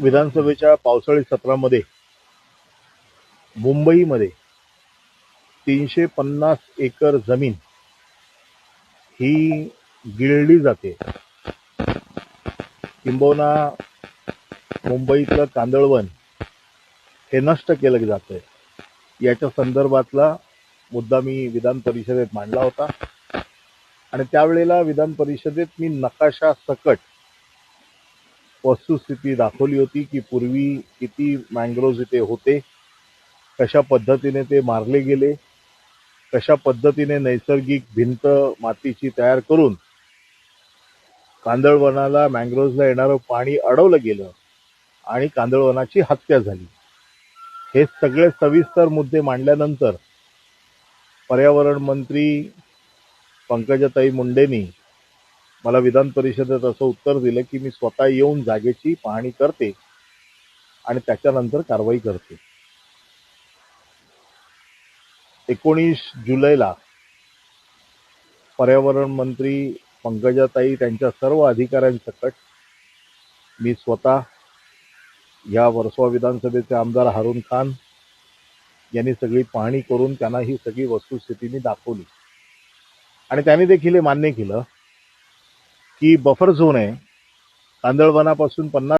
विधानसभेच्या पावसाळी सत्रामध्ये मुंबईमध्ये 350 एकर जमीन ही गिळली जाते. किंबहुना मुंबईतलं कांदळवन हे नष्ट केलं जातंय. याच्या संदर्भातला मुद्दा मी विधान परिषदेत मांडला होता आणि त्यावेळेला विधान परिषदेत मी नकाशा सकट वस्तुस्थिती दाखवली होती की पूर्वी किती मँग्रोव्ज इथे होते, कशा पद्धतीने ते मारले गेले, कशा पद्धतीने नैसर्गिक भिंत मातीची तयार करून कांदळवनाला मँग्रोव्हजला येणारं पाणी अडवलं गेलं आणि कांदळवनाची हत्या झाली. हे सगळे सविस्तर मुद्दे मांडल्यानंतर पर्यावरण मंत्री पंकजाताई मुंडेंनी मला विधान परिषदेत असं उत्तर दिलं की मी स्वतः येऊन जागेची पाहणी करते आणि त्याच्यानंतर कारवाई करते. 19 जुलैला पर्यावरण मंत्री पंकजाताई त्यांच्या सर्व अधिकाऱ्यांसकट मी स्वतः या वर्सोवा विधानसभेचे आमदार हारून खान यांनी सगळी पाहणी करून त्यांना ही सगळी वस्तुस्थिती मी दाखवली आणि त्यांनी देखील हे मान्य केलं की बफर झोन आहे, कांदळवनापासून 50